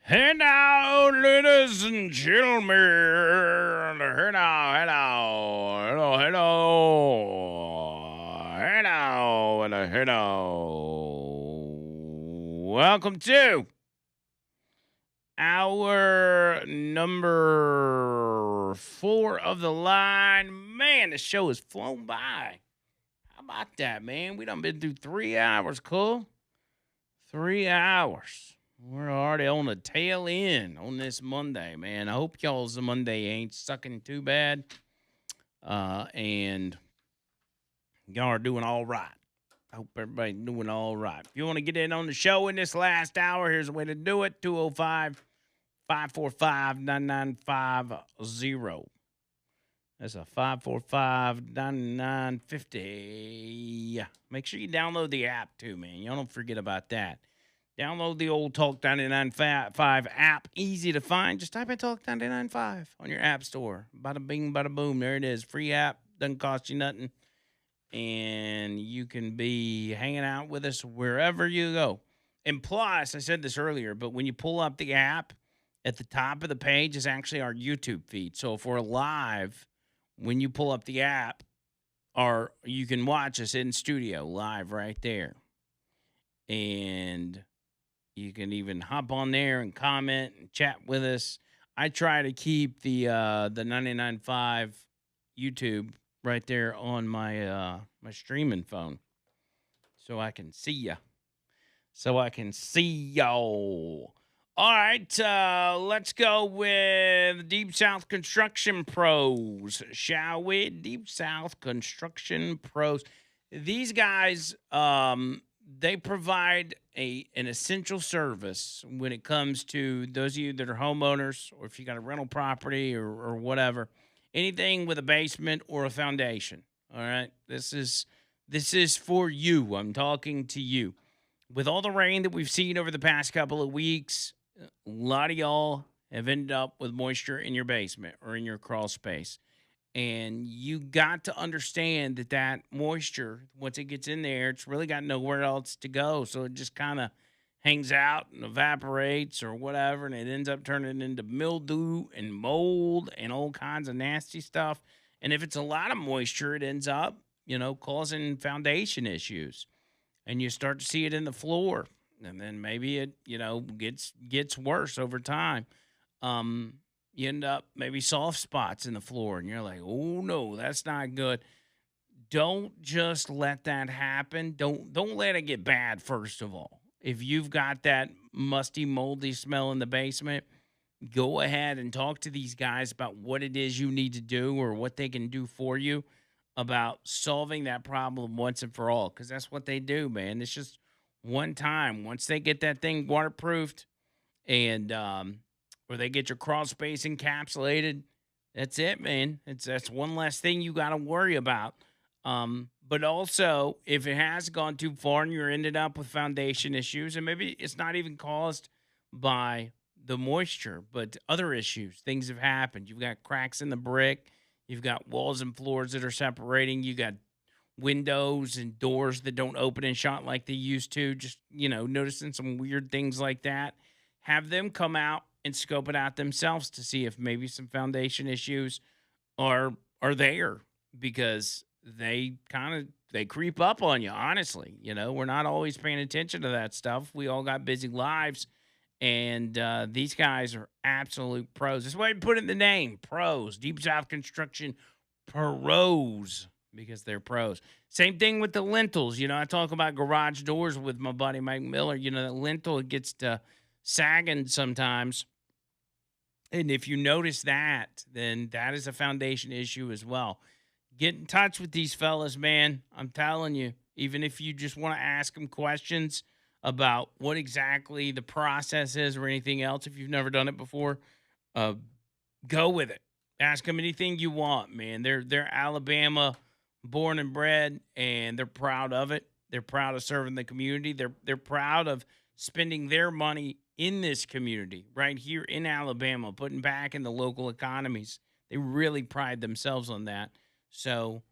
Hey now, ladies and gentlemen. Hey now, Welcome to our number 4 of the line. Man, the show has flown by. How about that, man? We done been through 3 hours, cool? 3 hours. We're already on the tail end on this Monday, man. I hope y'all's Monday ain't sucking too bad. And y'all are doing all right. I hope everybody's doing all right. If you want to get in on the show in this last hour, here's a way to do it: 205 545 9950. That's a 545-9950. Make sure you download the app too, man. Y'all don't forget about that. Download the old Talk 99.5 app. Easy to find. Just type in Talk 99.5 on your app store. Bada bing, bada boom. There it is. Free app. Doesn't cost you nothing. And you can be hanging out with us wherever you go. And plus, I said this earlier, but when you pull up the app, at the top of the page is actually our YouTube feed. So if we're live, when you pull up the app, you can watch us in studio live right there. And you can even hop on there and comment and chat with us. I try to keep the 99.5 YouTube right there on my my streaming phone, so I can see ya. So I can see y'all. All right, let's go with Deep South Construction Pros, shall we? Deep South Construction Pros. These guys, they provide an essential service when it comes to those of you that are homeowners, or if you got a rental property or whatever, anything with a basement or a foundation. All right, this is for you. I'm talking to you. With all the rain that we've seen over the past couple of weeks, a lot of y'all have ended up with moisture in your basement or in your crawl space. And you got to understand that moisture, once it gets in there, it's really got nowhere else to go. So it just kind of hangs out and evaporates or whatever. And it ends up turning into mildew and mold and all kinds of nasty stuff. And if it's a lot of moisture, it ends up, causing foundation issues. And you start to see it in the floor. And then maybe it, gets worse over time. You end up maybe soft spots in the floor, and you're like, oh no, that's not good. Don't just let that happen. Don't let it get bad, first of all. If you've got that musty, moldy smell in the basement, go ahead and talk to these guys about what it is you need to do or what they can do for you about solving that problem once and for all. Because that's what they do, man. It's just one time. Once they get that thing waterproofed and or they get your crawl space encapsulated, that's it, man. That's one less thing you got to worry about. But also, if it has gone too far and you're ended up with foundation issues, and maybe it's not even caused by the moisture, but other issues, things have happened. You've got cracks in the brick, you've got walls and floors that are separating, you got windows and doors that don't open and shut like they used to. Just, noticing some weird things like that. Have them come out and scope it out themselves to see if maybe some foundation issues are there, because they creep up on you, honestly. We're not always paying attention to that stuff. We all got busy lives, and these guys are absolute pros. That's why I put in the name, pros. Deep South Construction Pros, because they're pros. Same thing with the lintels. I talk about garage doors with my buddy Mike Miller. The lintel gets to sagging sometimes. And if you notice that, then that is a foundation issue as well. Get in touch with these fellas, man. I'm telling you, even if you just want to ask them questions about what exactly the process is or anything else, if you've never done it before, go with it. Ask them anything you want, man. They're Alabama born and bred, and they're proud of it. They're proud of serving the community. They're proud of spending their money in this community right here in Alabama, putting back in the local economies. They really pride themselves on that. So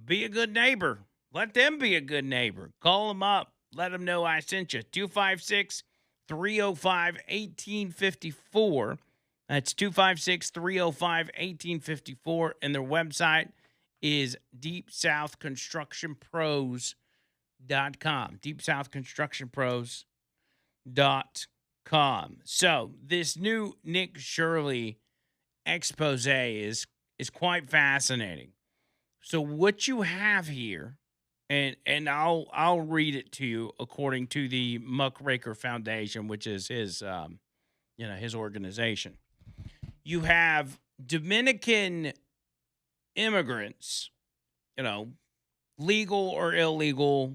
be a good neighbor. Let them be a good neighbor. Call them up. Let them know I sent you. 256 305 1854. That's 256 305 1854. And their website is deepsouthconstructionpros.com. Deepsouthconstructionpros.com. So this new Nick Shirley expose is quite fascinating. So what you have here, and I'll read it to you according to the Muckraker Foundation, which is his his organization. You have Dominican immigrants, legal or illegal.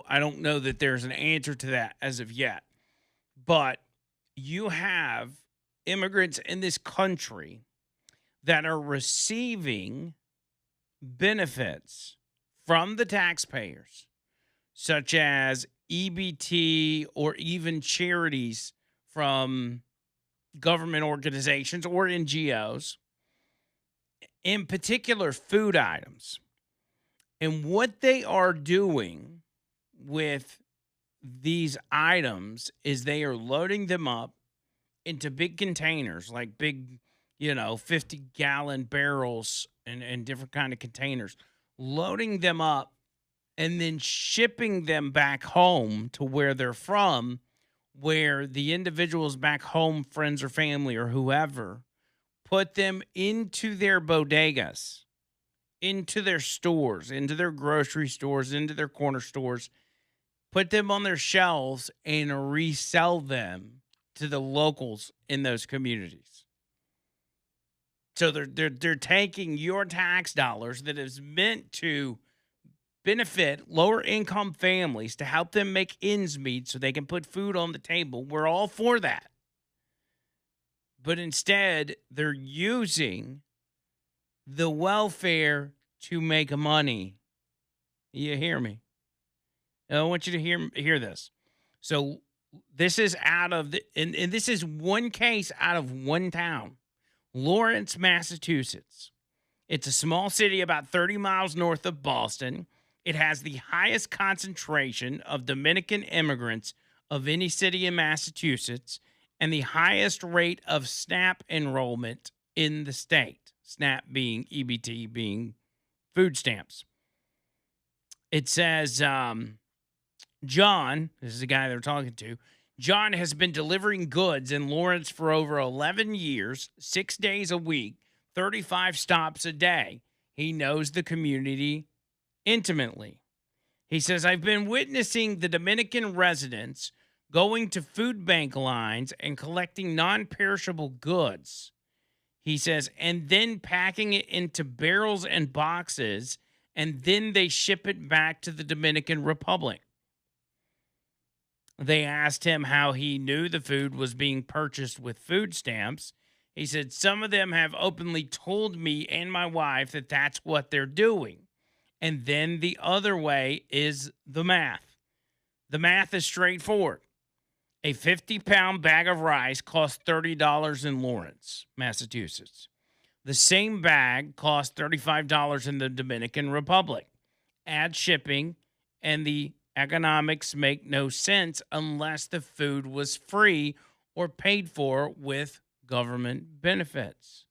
I don't know that there's an answer to that as of yet, but you have immigrants in this country that are receiving benefits from the taxpayers, such as EBT or even charities from government organizations or NGOs, in particular food items. And what they are doing with these items is they are loading them up into big containers, like big, 50-gallon barrels and different kind of containers, loading them up and then shipping them back home to where they're from, where the individuals back home, friends or family or whoever, put them into their bodegas, into their stores, into their grocery stores, into their corner stores, put them on their shelves and resell them to the locals in those communities. So they're taking your tax dollars that is meant to benefit lower income families to help them make ends meet so they can put food on the table. We're all for that. But instead, they're using the welfare to make money. You hear me? I want you to hear this. So this is out of the and this is one case out of one town. Lawrence, Massachusetts. It's a small city about 30 miles north of Boston. It has the highest concentration of Dominican immigrants of any city in Massachusetts and the highest rate of SNAP enrollment in the state. SNAP being EBT, being food stamps. It says, John, this is the guy they're talking to, John has been delivering goods in Lawrence for over 11 years, 6 days a week, 35 stops a day. He knows the community intimately. He says, I've been witnessing the Dominican residents going to food bank lines and collecting non-perishable goods. He says, and then packing it into barrels and boxes, and then they ship it back to the Dominican Republic. They asked him how he knew the food was being purchased with food stamps. He said, some of them have openly told me and my wife that that's what they're doing. And then the other way is the math. The math is straightforward. A 50-pound bag of rice costs $30 in Lawrence, Massachusetts. The same bag costs $35 in the Dominican Republic. Add shipping, and the economics make no sense unless the food was free or paid for with government benefits.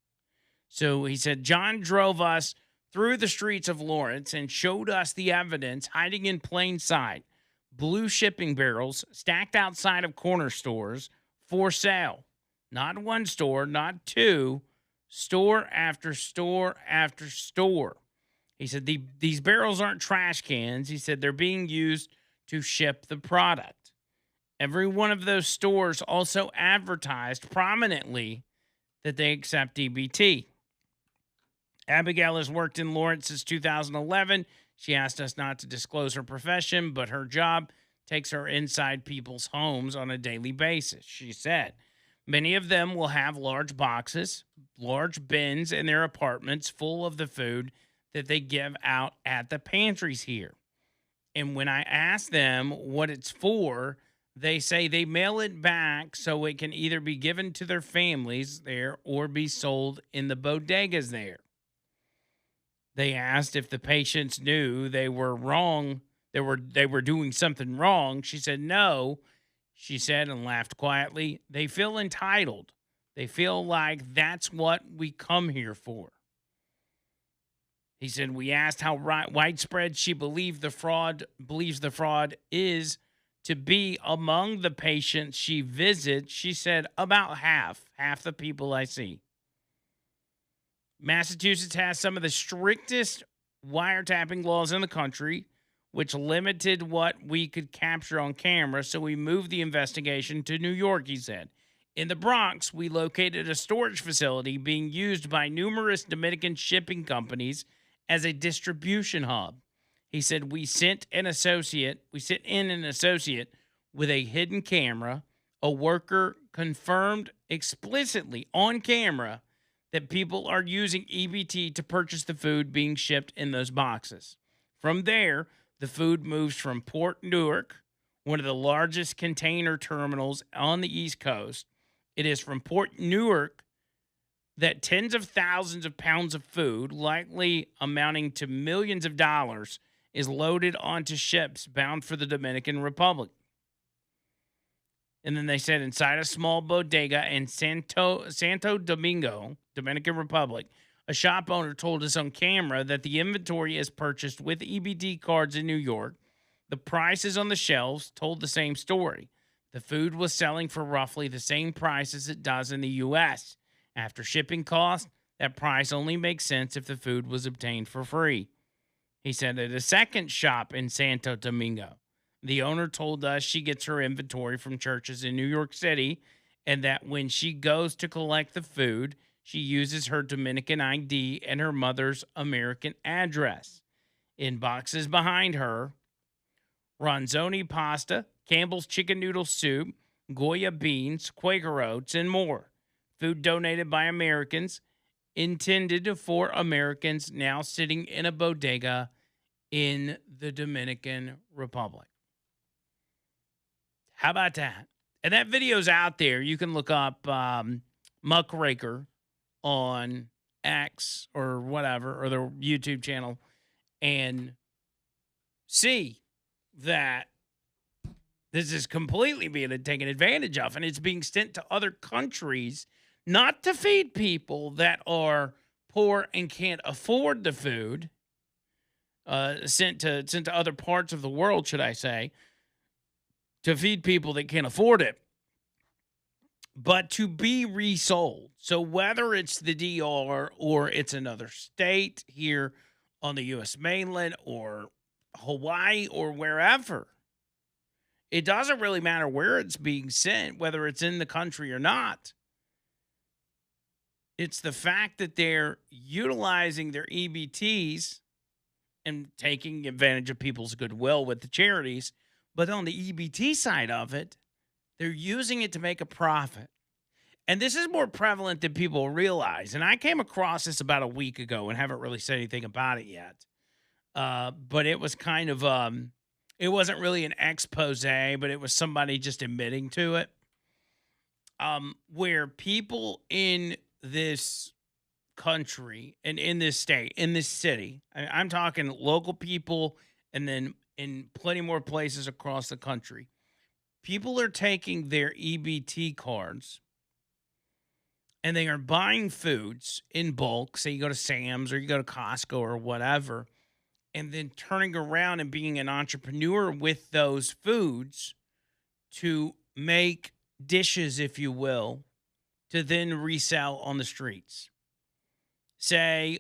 So he said, John drove us through the streets of Lawrence and showed us the evidence hiding in plain sight. Blue shipping barrels stacked outside of corner stores for sale. Not one store, not two, store after store after store. He said these barrels aren't trash cans. He said they're being used to ship the product. Every one of those stores also advertised prominently that they accept EBT. Abigail has worked in Lawrence since 2011. She asked us not to disclose her profession, but her job takes her inside people's homes on a daily basis. She said, many of them will have large boxes, large bins in their apartments full of the food that they give out at the pantries here. And when I ask them what it's for, they say they mail it back so it can either be given to their families there or be sold in the bodegas there. They asked if the patients knew they were wrong, they were doing something wrong. She said no. she said, and laughed quietly. They feel entitled. They feel like that's what we come here for. He said, we asked how widespread she believes the fraud is to be among the patients she visits. She said, about half the people I see. Massachusetts has some of the strictest wiretapping laws in the country, which limited what we could capture on camera. So we moved the investigation to New York, he said. In the Bronx, we located a storage facility being used by numerous Dominican shipping companies as a distribution hub. He said, we sent in an associate with a hidden camera. A worker confirmed explicitly on camera that people are using EBT to purchase the food being shipped in those boxes. From there, the food moves from Port Newark, one of the largest container terminals on the East Coast. It is from Port Newark that tens of thousands of pounds of food, likely amounting to millions of dollars, is loaded onto ships bound for the Dominican Republic. And then they said inside a small bodega in Santo Domingo, Dominican Republic, a shop owner told us on camera that the inventory is purchased with EBT cards in New York. The prices on the shelves told the same story. The food was selling for roughly the same price as it does in the U.S. After shipping costs, that price only makes sense if the food was obtained for free. He said at a second shop in Santo Domingo, the owner told us she gets her inventory from churches in New York City and that when she goes to collect the food, she uses her Dominican ID and her mother's American address. In boxes behind her, Ronzoni pasta, Campbell's chicken noodle soup, Goya beans, Quaker oats, and more. Food donated by Americans, intended for Americans, now sitting in a bodega in the Dominican Republic. How about that? And that video's out there. You can look up Muckraker on X or whatever, or the YouTube channel, and see that this is completely being taken advantage of, and it's being sent to other countries, not to feed people that are poor and can't afford the food, sent to other parts of the world, should I say, to feed people that can't afford it, but to be resold. So whether it's the DR or it's another state here on the U.S. mainland or Hawaii or wherever, it doesn't really matter where it's being sent, whether it's in the country or not. It's the fact that they're utilizing their EBTs and taking advantage of people's goodwill with the charities. But on the EBT side of it, they're using it to make a profit. And this is more prevalent than people realize. And I came across this about a week ago and haven't really said anything about it yet. But it was kind of, it wasn't really an expose, but it was somebody just admitting to it. Where people in this country and in this state, in this city, I'm talking local people and then in plenty more places across the country, people are taking their EBT cards and they are buying foods in bulk. Say you go to Sam's or you go to Costco or whatever, and then turning around and being an entrepreneur with those foods to make dishes, if you will, to then resell on the streets. Say,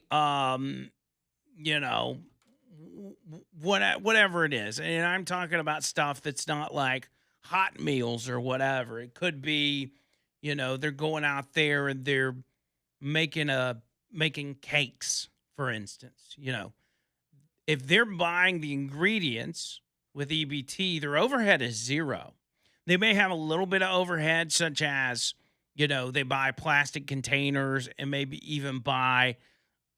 whatever it is. And I'm talking about stuff that's not like hot meals or whatever. It could be, they're going out there and they're making cakes, for instance. If they're buying the ingredients with EBT, their overhead is zero. They may have a little bit of overhead, such as, they buy plastic containers and maybe even buy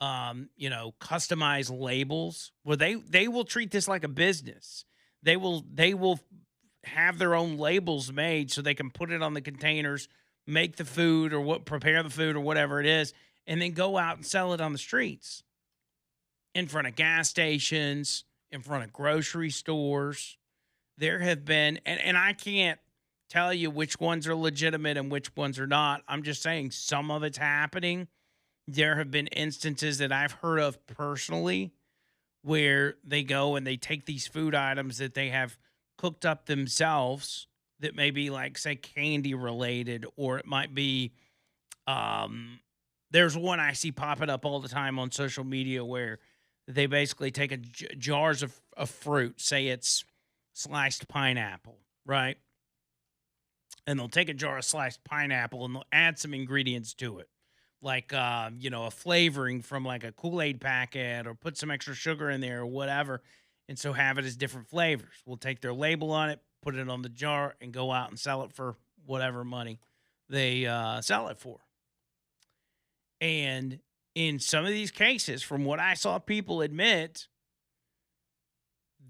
customized labels where they will treat this like a business. They will have their own labels made so they can put it on the containers, make the food or prepare the food or whatever it is, and then go out and sell it on the streets, in front of gas stations, in front of grocery stores. There have been, and I can't tell you which ones are legitimate and which ones are not. I'm just saying some of it's happening. There have been instances that I've heard of personally where they go and they take these food items that they have cooked up themselves that may be like, say, candy related, or it might be um there's one I see popping up all the time on social media where they basically take jars of fruit, say it's sliced pineapple, right? And they'll take a jar of sliced pineapple and they'll add some ingredients to it, like a flavoring from like a Kool-Aid packet, or put some extra sugar in there or whatever, and so have it as different flavors. We'll take their label on it, put it on the jar, and go out and sell it for whatever money they sell it for. And in some of these cases, from what I saw people admit,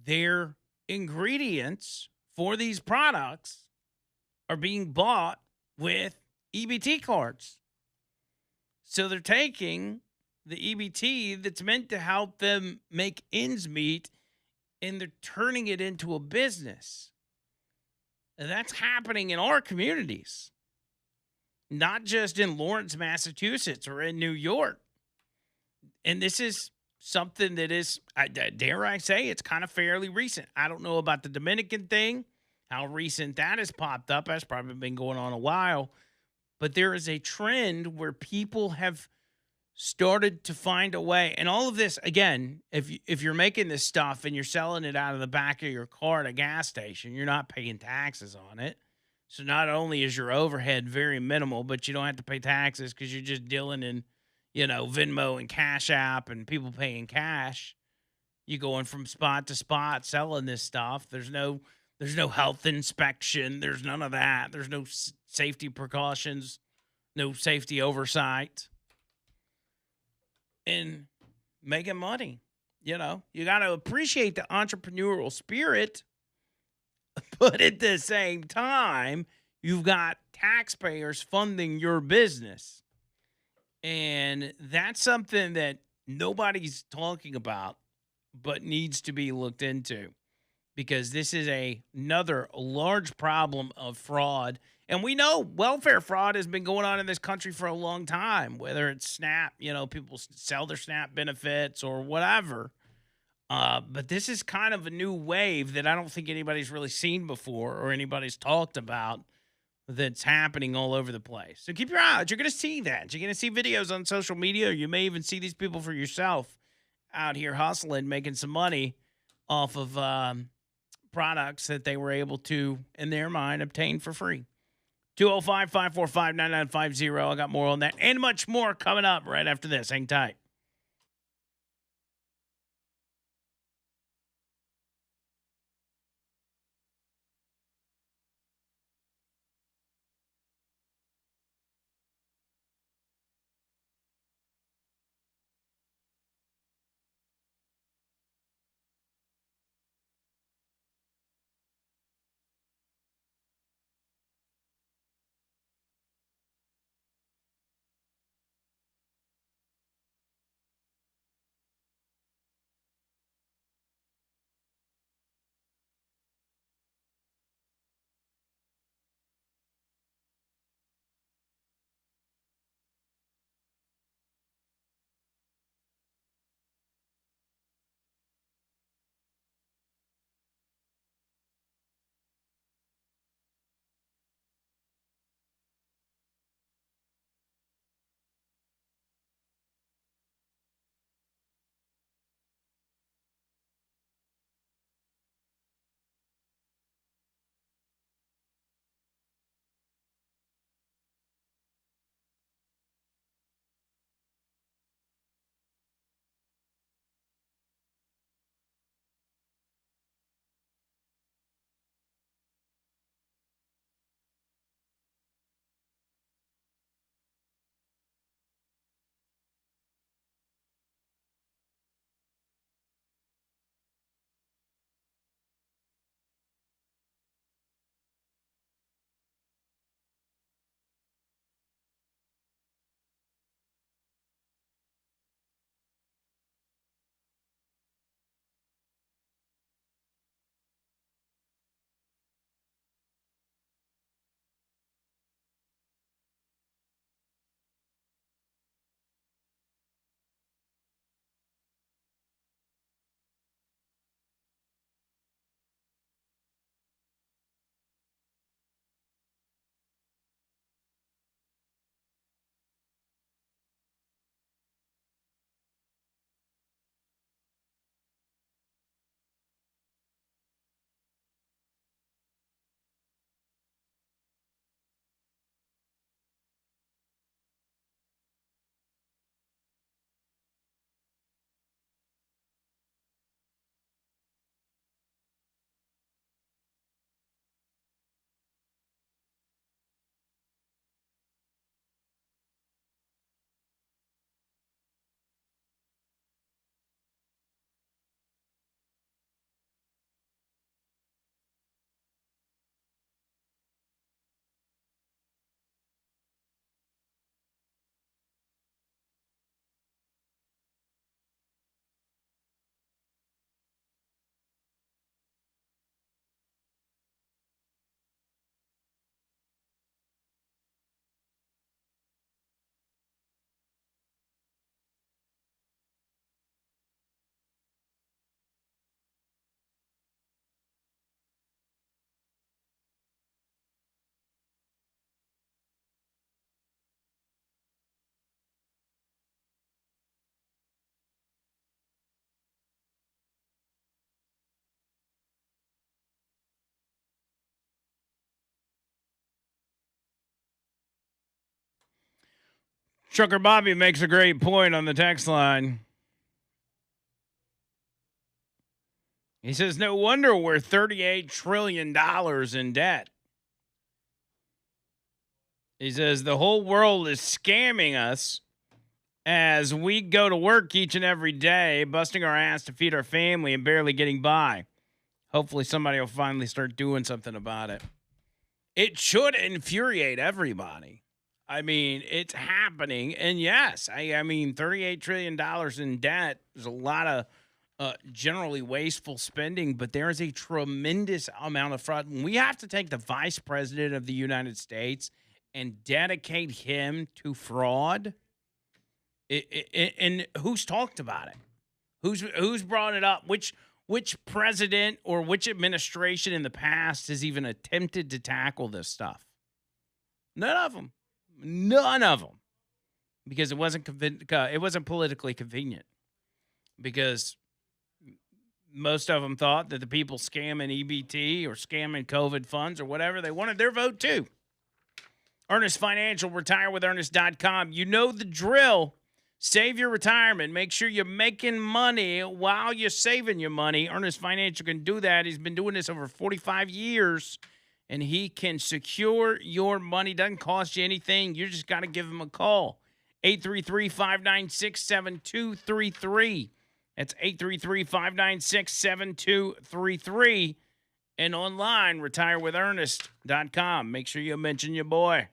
their ingredients for these products are being bought with EBT cards. So they're taking the EBT that's meant to help them make ends meet, and they're turning it into a business. And that's happening in our communities, not just in Lawrence, Massachusetts, or in New York. And this is something that is, dare I say, it's kind of fairly recent. I don't know about the Dominican thing, how recent that has popped up. That's probably been going on a while. But there is a trend where people have started to find a way. And all of this, again, if you're making this stuff and you're selling it out of the back of your car at a gas station, you're not paying taxes on it. So not only is your overhead very minimal, but you don't have to pay taxes because you're just dealing in, Venmo and Cash App and people paying cash. You going from spot to spot selling this stuff. There's no health inspection. There's none of that. There's no safety precautions, no safety oversight, and making money. You got to appreciate the entrepreneurial spirit, but at the same time, you've got taxpayers funding your business. And that's something that nobody's talking about, but needs to be looked into, because this is another large problem of fraud. And we know welfare fraud has been going on in this country for a long time, whether it's SNAP, people sell their SNAP benefits or whatever. But this is kind of a new wave that I don't think anybody's really seen before or anybody's talked about, that's happening all over the place. So keep your eye out. You're going to see that. You're going to see videos on social media, or you may even see these people for yourself out here hustling, making some money off of products that they were able to, in their mind, obtain for free. 205-545-9950. I got more on that and much more coming up right after this. Hang tight. Trucker Bobby makes a great point on the text line. He says, no wonder we're $38 trillion in debt. He says, the whole world is scamming us as we go to work each and every day, busting our ass to feed our family and barely getting by. Hopefully somebody will finally start doing something about it. It should infuriate everybody. I mean, it's happening. And yes, I mean, $38 trillion in debt is a lot of generally wasteful spending, but there is a tremendous amount of fraud. We have to take the vice president of the United States and dedicate him to fraud. And who's talked about it? Who's brought it up? Which president or which administration in the past has even attempted to tackle this stuff? None of them. None of them. Because it wasn't politically convenient. Because most of them thought that the people scamming EBT or scamming COVID funds or whatever, they wanted their vote too. Earnest Financial, retirewithernest.com. You know the drill. Save your retirement. Make sure you're making money while you're saving your money. Earnest Financial can do that. He's been doing this over 45 years, and he can secure your money. Doesn't cost you anything. You just got to give him a call. 833-596-7233. That's 833-596-7233. And online, retirewithernest.com. Make sure you mention your boy.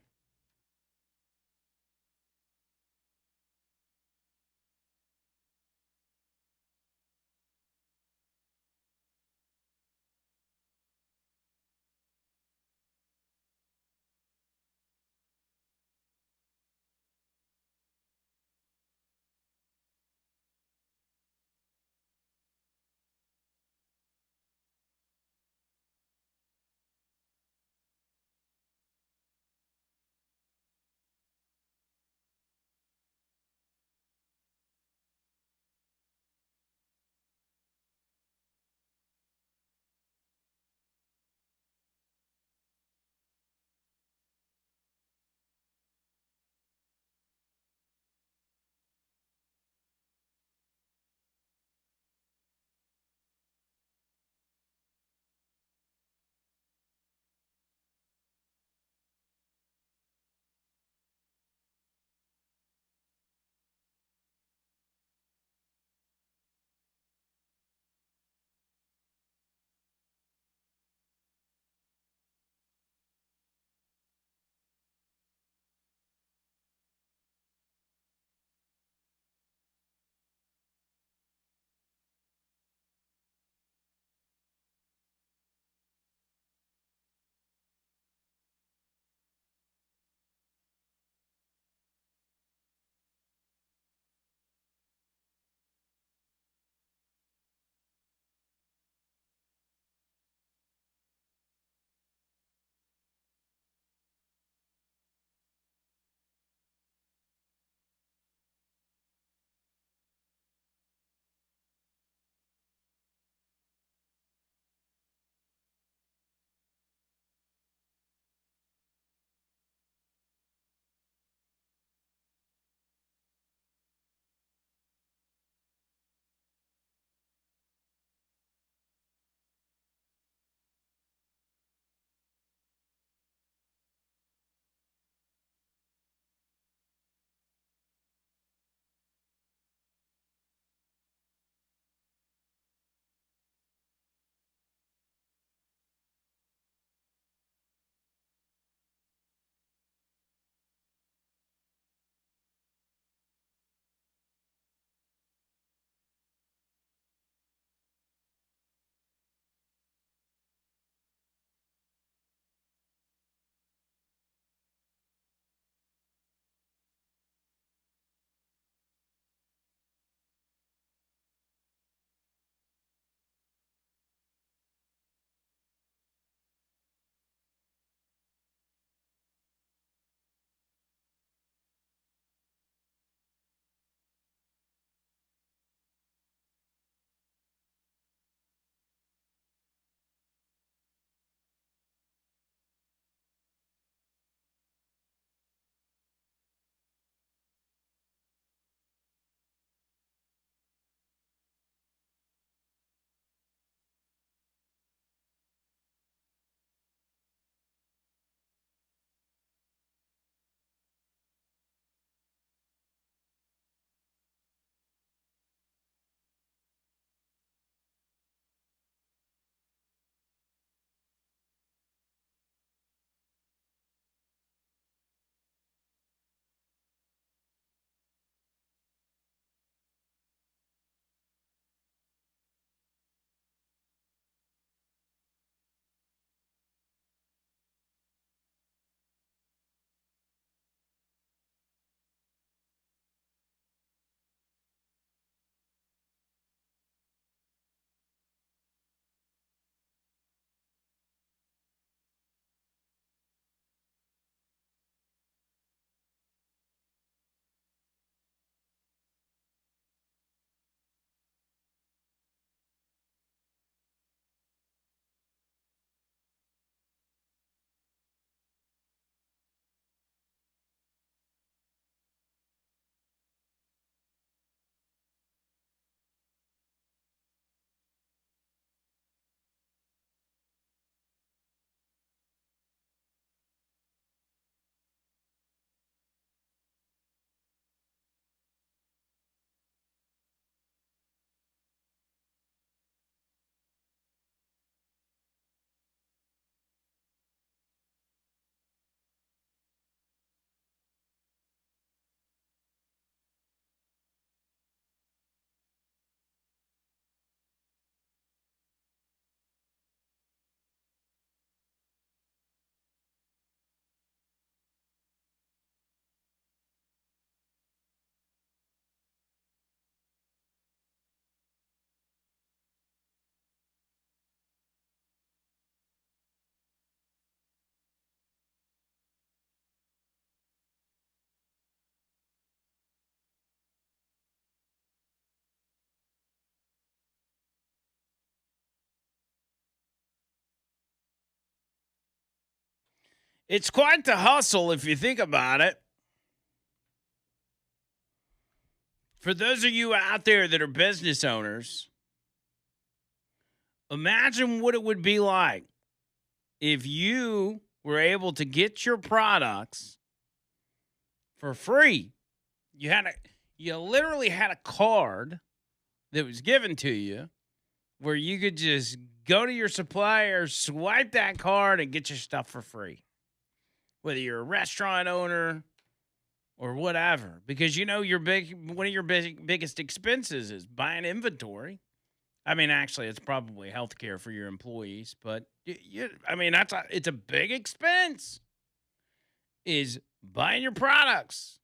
It's quite the hustle if you think about it. For those of you out there that are business owners, imagine what it would be like if you were able to get your products for free. You literally had a card that was given to you where you could just go to your supplier, swipe that card, and get your stuff for free. Whether you're a restaurant owner or whatever, because one of your biggest expenses is buying inventory. I mean, actually, it's probably healthcare for your employees, but it's a big expense. Is buying your products,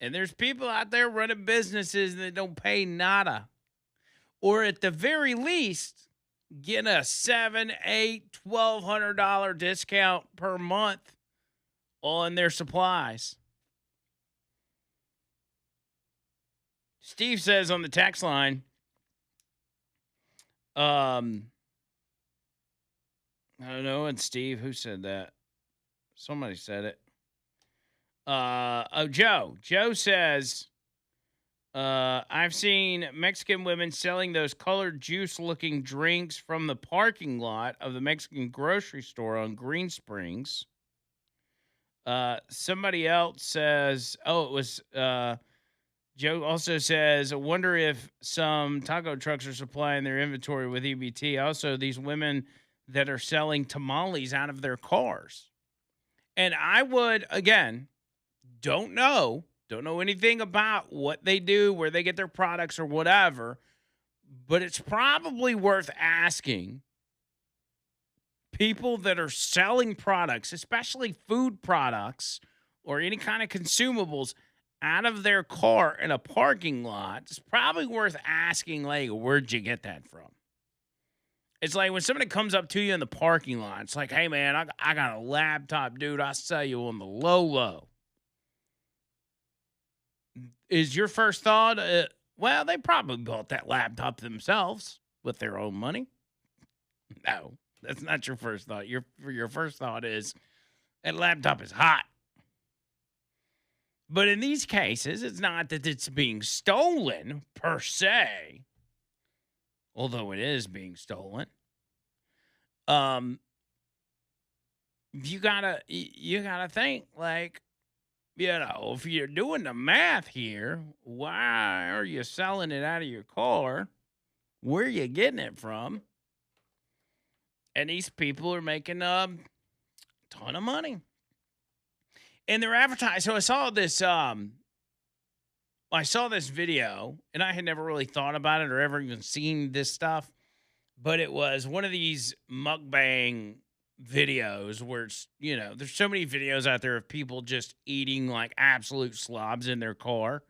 and there's people out there running businesses that don't pay nada, or at the very least, get a $700, $800, $1,200 discount per month on their supplies. Steve says on the text line, I don't know, and Steve, who said that? Somebody said it. Joe. Joe says, I've seen Mexican women selling those colored juice-looking drinks from the parking lot of the Mexican grocery store on Green Springs. Somebody else says, Joe also says, I wonder if some taco trucks are supplying their inventory with EBT. Also, these women that are selling tamales out of their cars. And I would, again, don't know anything about what they do, where they get their products or whatever, but it's probably worth asking people that are selling products, especially food products or any kind of consumables, out of their car in a parking lot. It's probably worth asking, like, where'd you get that from? It's like when somebody comes up to you in the parking lot, it's like, hey, man, I got a laptop, dude. I'll sell you on the low. Is your first thought, well, they probably bought that laptop themselves with their own money? No, that's not your first thought. Your first thought is, that laptop is hot. But in these cases, it's not that it's being stolen per se, although it is being stolen. You gotta think, like, if you're doing the math here, why are you selling it out of your car? Where are you getting it from? And these people are making a ton of money. And they're advertising. So I saw this video, and I had never really thought about it or ever even seen this stuff, but it was one of these mukbang videos where it's, there's so many videos out there of people just eating like absolute slobs in their car,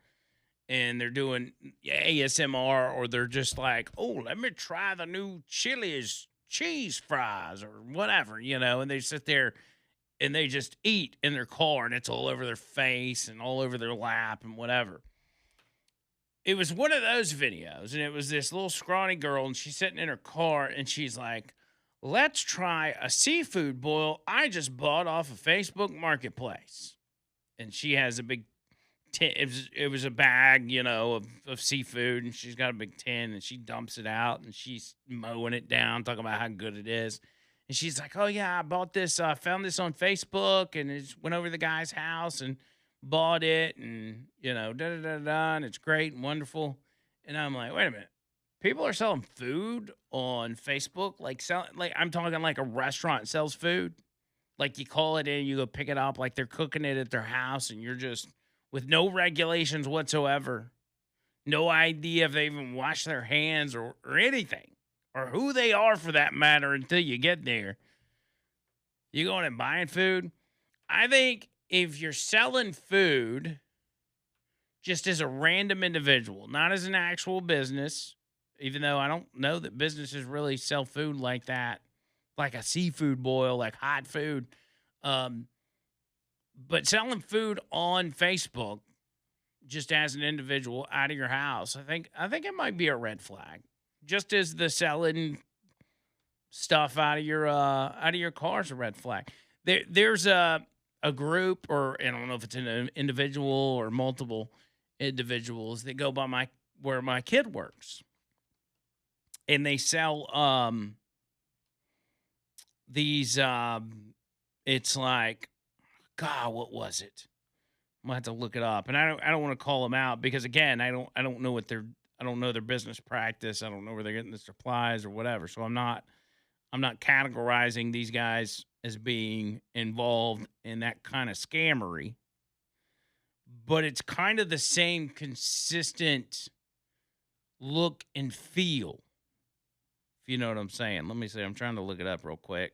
and they're doing ASMR, or they're just like, oh, let me try the new Chili's cheese fries or whatever, and they sit there and they just eat in their car, and it's all over their face and all over their lap and whatever. It was one of those videos, and it was this little scrawny girl, and she's sitting in her car, and she's like, let's try a seafood boil I just bought off of Facebook Marketplace. And she has a big tin. It was a bag, of seafood, and she's got a big tin, and she dumps it out, and she's mowing it down, talking about how good it is. And she's like, oh, yeah, I bought this, found this on Facebook, and it went over to the guy's house and bought it, and, and it's great and wonderful. And I'm like, wait a minute. People are selling food on Facebook, like I'm talking like a restaurant sells food. Like you call it in, you go pick it up, like they're cooking it at their house, and you're just with no regulations whatsoever. No idea if they even wash their hands or anything, or who they are for that matter until you get there. You going and buying food? I think if you're selling food just as a random individual, not as an actual business, even though I don't know that businesses really sell food like that, like a seafood boil, like hot food. But selling food on Facebook just as an individual out of your house, I think it might be a red flag. Just as the selling stuff out of your car is a red flag. there's a group, or I don't know if it's an individual or multiple individuals that go by where my kid works, and they sell these it's like, God, what was it? I'm gonna have to look it up, and I don't want to call them out because again, I don't know I don't know their business practice. I don't know where they're getting the supplies or whatever. So I'm not categorizing these guys as being involved in that kind of scammery, but it's kind of the same consistent look and feel, if you know what I'm saying. Let me see. I'm trying to look it up real quick.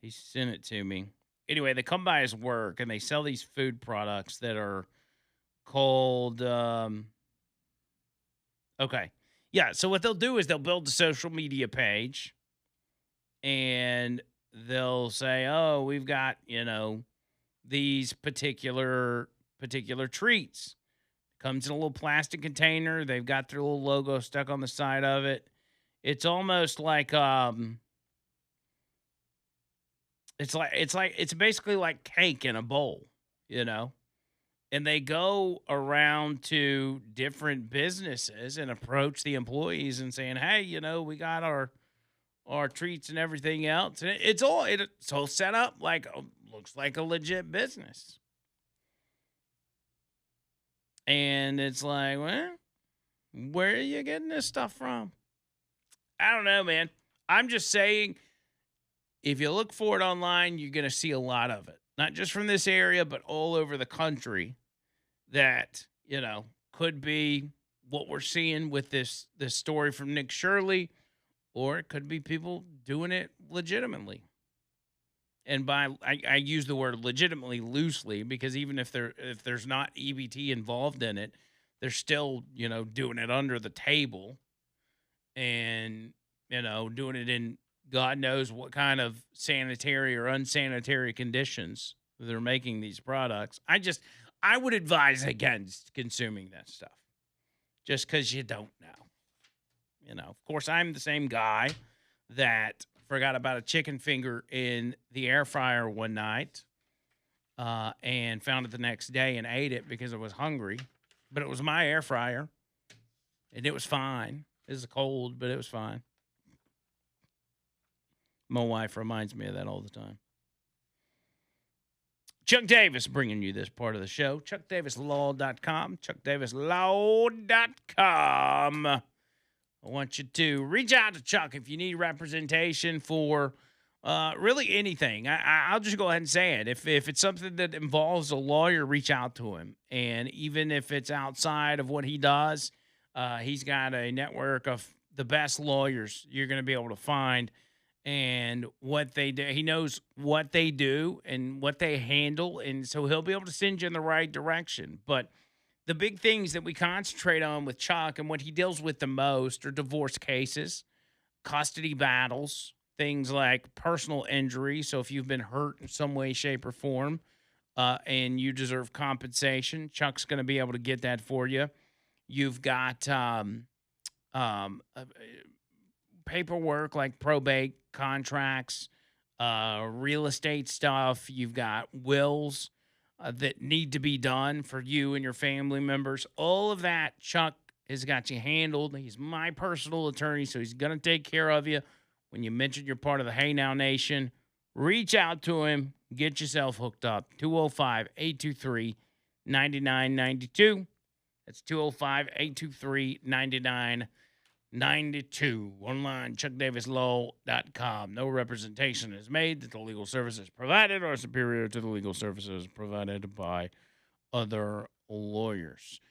He sent it to me. Anyway, they come by his work and they sell these food products that are called okay. Yeah, so what they'll do is they'll build a social media page and they'll say, "Oh, we've got, these particular treats." Comes in a little plastic container. They've got their little logo stuck on the side of it. It's almost like it's basically like cake in a bowl, you know? And they go around to different businesses and approach the employees and saying, "Hey, we got our treats and everything else." And it's all set up like looks like a legit business. And it's like, well, where are you getting this stuff from? I don't know, man. I'm just saying, if you look for it online, you're going to see a lot of it. Not just from this area, but all over the country that, could be what we're seeing with this story from Nick Shirley, or it could be people doing it legitimately. And I use the word legitimately loosely because even if there's not EBT involved in it, they're still, doing it under the table and, doing it in God knows what kind of sanitary or unsanitary conditions they're making these products. I would advise against consuming that stuff just because you don't know. Of course, I'm the same guy that forgot about a chicken finger in the air fryer one night and found it the next day and ate it because I was hungry. But it was my air fryer, and it was fine. It was cold, but it was fine. My wife reminds me of that all the time. Chuck Davis bringing you this part of the show. ChuckDavisLaw.com. ChuckDavisLaw.com. I want you to reach out to Chuck if you need representation for really anything. I'll just go ahead and say it. If it's something that involves a lawyer, reach out to him. And even if it's outside of what he does, he's got a network of the best lawyers you're going to be able to find and what they do. He knows what they do and what they handle. And so he'll be able to send you in the right direction. But the big things that we concentrate on with Chuck and what he deals with the most are divorce cases, custody battles, things like personal injury. So if you've been hurt in some way, shape, or form, and you deserve compensation, Chuck's going to be able to get that for you. You've got paperwork like probate, contracts, real estate stuff. You've got wills that need to be done for you and your family members. All of that, Chuck has got you handled. He's my personal attorney, so he's going to take care of you. When you mention you're part of the Hey Now Nation, reach out to him. Get yourself hooked up. 205-823-9992. That's 205-823-9992. Online, ChuckDavisLaw.com. No representation is made that the legal services provided are superior to the legal services provided by other lawyers.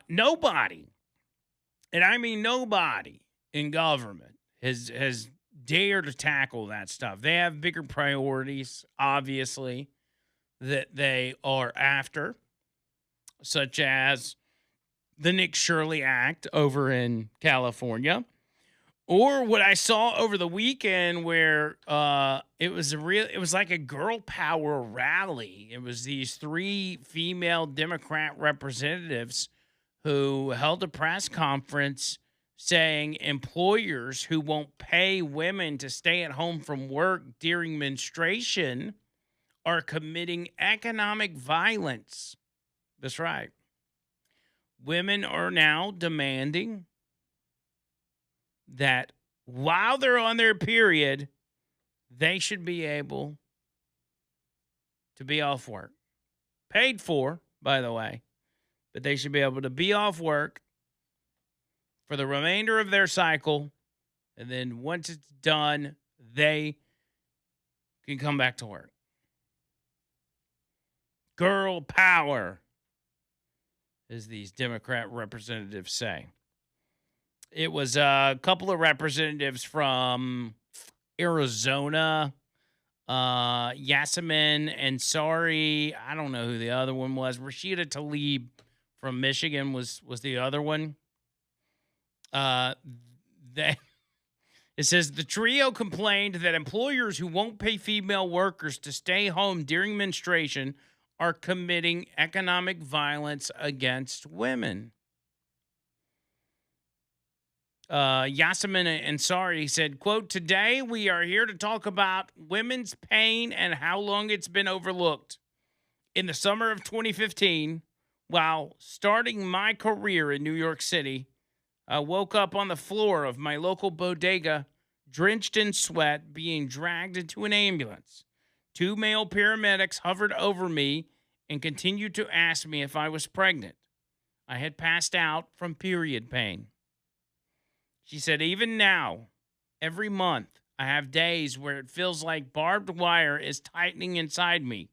Nobody, and I mean nobody in government has dared to tackle that stuff. They have bigger priorities, obviously, that they are after, such as the Nick Shirley Act over in California, or what I saw over the weekend where it was like a girl power rally. It was these 3 female Democrat representatives who held a press conference saying employers who won't pay women to stay at home from work during menstruation are committing economic violence. That's right. Women are now demanding that while they're on their period, they should be able to be off work. Paid for, by the way, but they should be able to be off work for the remainder of their cycle. And then once it's done, they can come back to work. Girl power, as these Democrat representatives say. It was a couple of representatives from Arizona, Yasemin Ansari. I don't know who the other one was. Rashida Tlaib from Michigan was the other one. It says the trio complained that employers who won't pay female workers to stay home during menstruation are committing economic violence against women. Yasemin Ansari said, quote, "Today we are here to talk about women's pain and how long it's been overlooked. In the summer of 2015, while starting my career in New York City, I woke up on the floor of my local bodega, drenched in sweat, being dragged into an ambulance. 2 male paramedics hovered over me and continued to ask me if I was pregnant. I had passed out from period pain." She said, "Even now, every month, I have days where it feels like barbed wire is tightening inside me.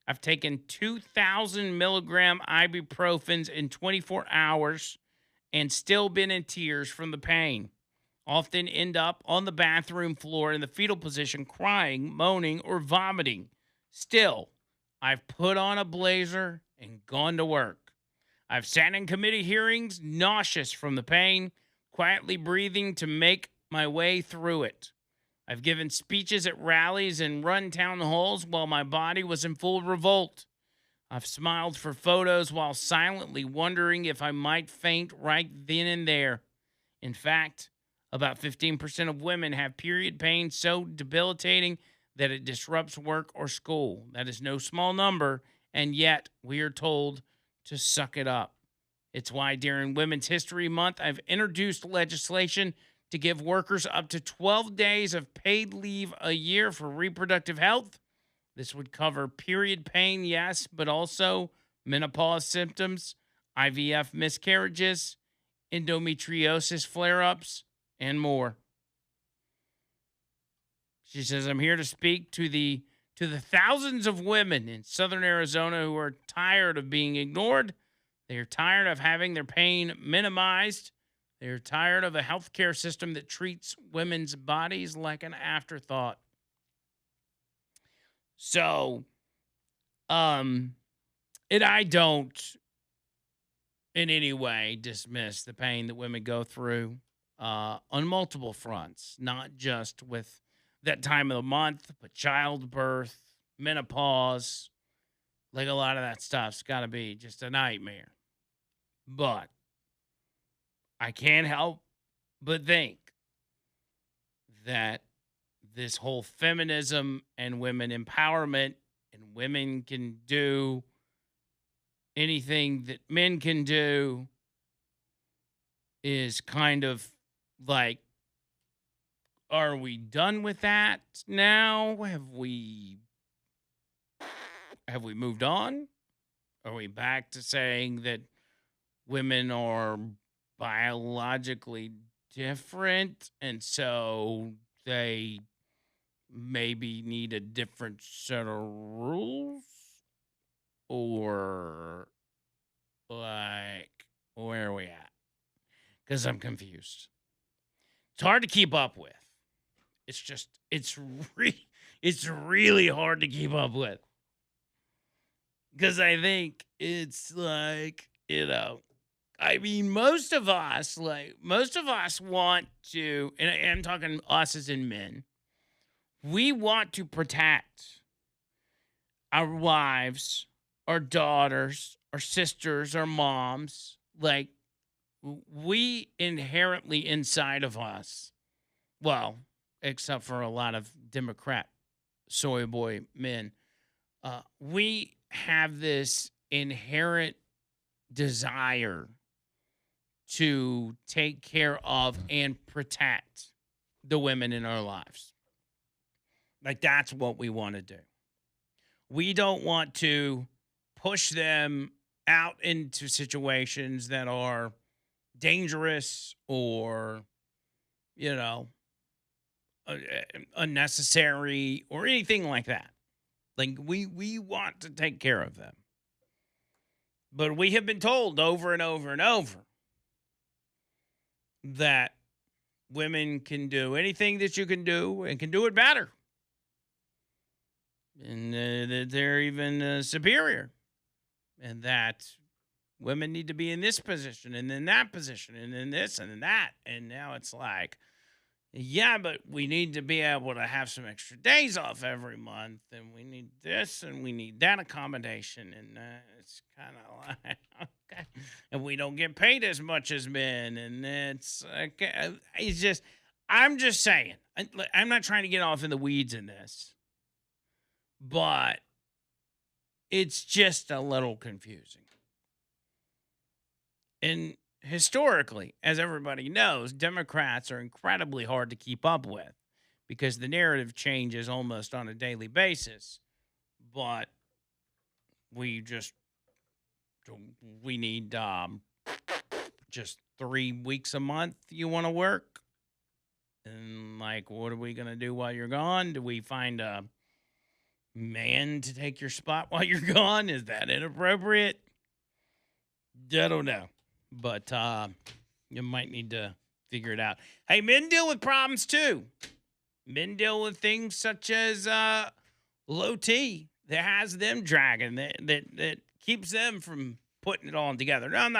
I've taken 2,000 milligram ibuprofens in 24 hours and still been in tears from the pain. Often end up on the bathroom floor in the fetal position, crying, moaning, or vomiting. Still, I've put on a blazer and gone to work. I've sat in committee hearings, nauseous from the pain, quietly breathing to make my way through it. I've given speeches at rallies and run town halls while my body was in full revolt. I've smiled for photos while silently wondering if I might faint right then and there. In fact, about 15% of women have period pain so debilitating that it disrupts work or school. That is no small number, and yet we are told to suck it up. It's why during Women's History Month, I've introduced legislation to give workers up to 12 days of paid leave a year for reproductive health. This would cover period pain, yes, but also menopause symptoms, IVF miscarriages, endometriosis flare-ups, and more. She says, "I'm here to speak to the thousands of women in southern Arizona who are tired of being ignored. They are tired of having their pain minimized. They are tired of a healthcare system that treats women's bodies like an afterthought." So, and I don't in any way dismiss the pain that women go through on multiple fronts, not just with that time of the month, but childbirth, menopause, like a lot of that stuff's got to be just a nightmare. But I can't help but think that this whole feminism and women empowerment and women can do anything that men can do is kind of like, are we done with that now? Have we moved on? Are we back to saying that women are biologically different and so they maybe need a different set of rules? Or, like, where are we at? Because I'm confused. It's hard to keep up with. It's really hard to keep up with. Because I think it's like, I mean, most of us want to, and I'm talking us as in men, we want to protect our wives, our daughters, our sisters, our moms. Like, we inherently inside of us, well, except for a lot of Democrat soy boy men, we have this inherent desire to take care of and protect the women in our lives. Like, that's what we want to do. We don't want to push them out into situations that are dangerous or, you know, unnecessary or anything like that. Like, we want to take care of them. But we have been told over and over and over that women can do anything that you can do and can do it better. And that they're even superior. And that women need to be in this position and in that position and in this and in that. And now it's like, yeah, but we need to be able to have some extra days off every month, and we need this and we need that accommodation, and it's kind of like, okay, and we don't get paid as much as men, and it's okay. It's just, I'm just saying, I'm not trying to get off in the weeds in this, but it's just a little confusing. And historically, as everybody knows, Democrats are incredibly hard to keep up with because the narrative changes almost on a daily basis. But we just we need just 3 weeks a month you want to work. And like, what are we gonna do while you're gone? Do we find a man to take your spot while you're gone? Is that inappropriate? I don't know. But you might need to figure it out. Hey, men deal with problems too. Men deal with things such as low T that has them dragging, that keeps them from putting it all together. Now, I'm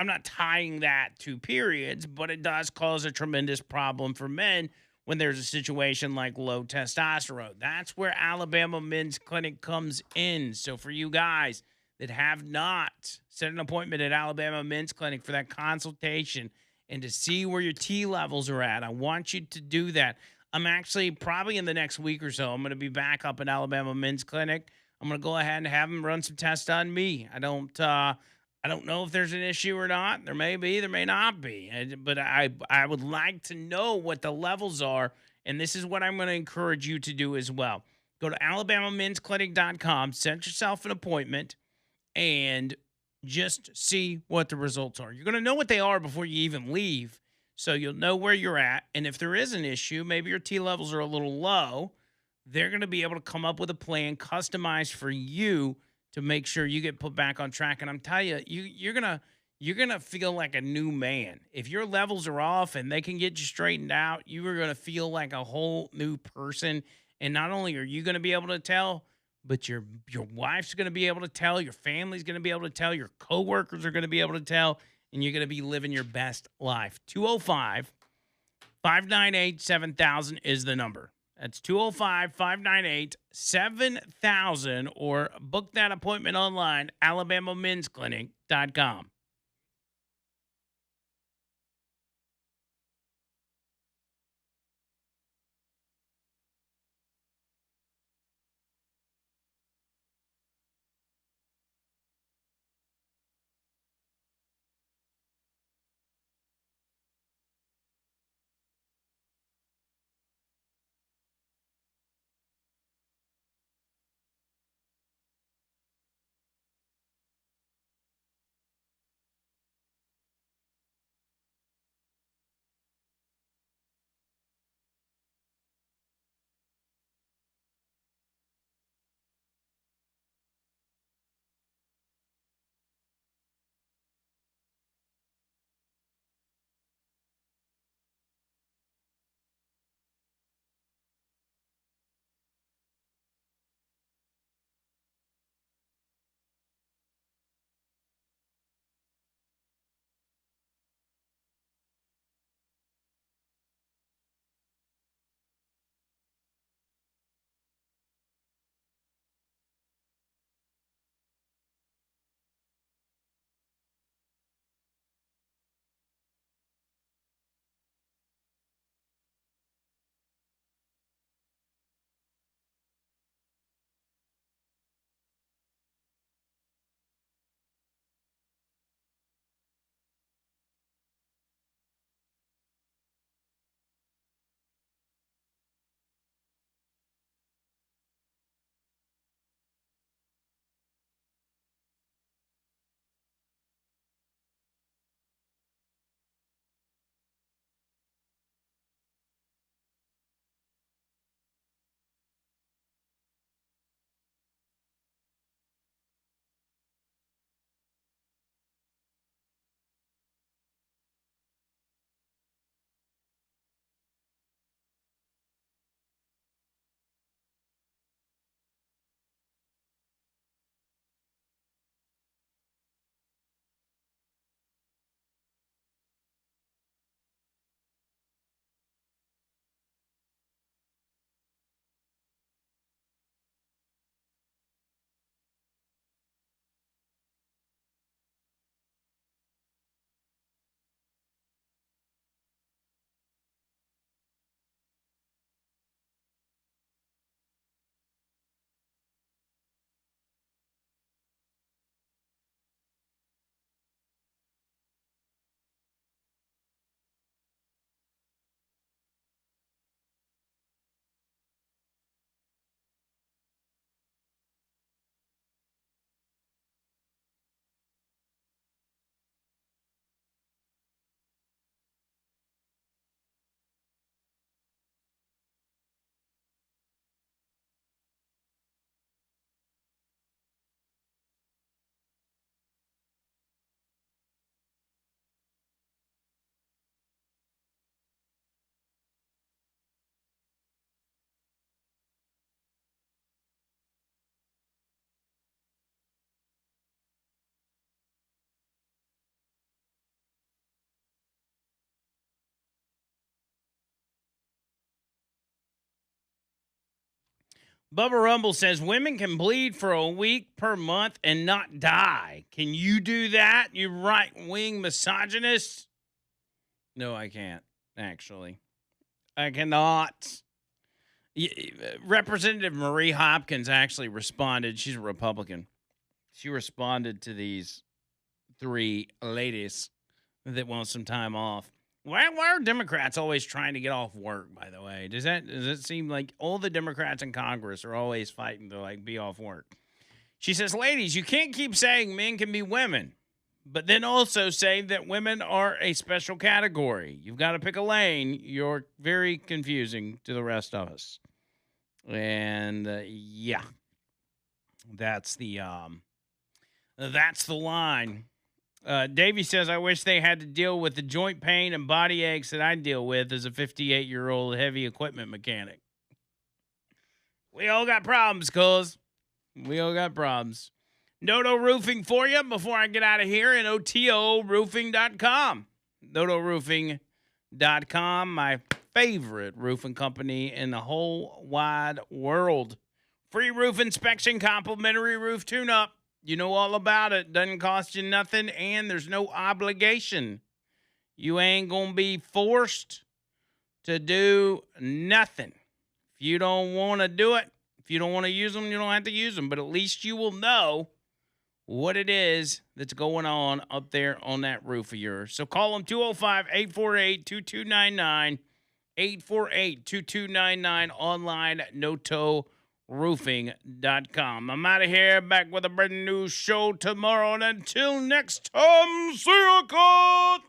not tying that to periods, but it does cause a tremendous problem for men when there's a situation like low testosterone. That's where Alabama Men's Clinic comes in. So for you guys that have not set an appointment at Alabama Men's Clinic for that consultation and to see where your T levels are at, I want you to do that. I'm actually probably in the next week or so, I'm going to be back up at Alabama Men's Clinic. I'm going to go ahead and have them run some tests on me. I don't know if there's an issue or not. There may be, there may not be. But I would like to know what the levels are. And this is what I'm going to encourage you to do as well. Go to alabamamensclinic.com, set yourself an appointment, and just see what the results are. You're going to know what they are before you even leave. So you'll know where you're at. And if there is an issue, maybe your T levels are a little low, they're going to be able to come up with a plan customized for you to make sure you get put back on track. And I'm telling you, you're gonna feel like a new man. If your levels are off and they can get you straightened out, you are gonna feel like a whole new person. And not only are you gonna be able to tell, but your wife's gonna be able to tell, your family's gonna be able to tell, your coworkers are gonna be able to tell, and you're gonna be living your best life. 205-598-7000 is the number. That's 205-598-7000, or book that appointment online, alabamamensclinic.com. Bubba Rumble says women can bleed for a week per month and not die. Can you do that, you right-wing misogynist? No, I can't, actually. I cannot. Representative Marie Hopkins actually responded. She's a Republican. She responded to these three ladies that want some time off. Why are Democrats always trying to get off work, by the way? Does it seem like all the Democrats in Congress are always fighting to like be off work? She says, ladies, you can't keep saying men can be women, but then also say that women are a special category. You've got to pick a lane. You're very confusing to the rest of us. And yeah, that's the line. Davey says, I wish they had to deal with the joint pain and body aches that I deal with as a 58-year-old heavy equipment mechanic. We all got problems, cuz. We all got problems. Noto Roofing for you before I get out of here, and OTOroofing.com. NotoRoofing.com, my favorite roofing company in the whole wide world. Free roof inspection, complimentary roof tune-up. You know all about it. Doesn't cost you nothing, and there's no obligation. You ain't going to be forced to do nothing. If you don't want to do it, if you don't want to use them, you don't have to use them. But at least you will know what it is that's going on up there on that roof of yours. So call them 205-848-2299, 848-2299, online, NotoRoofing.com. I'm out of here, back with a brand new show tomorrow. And until next time, see you, God.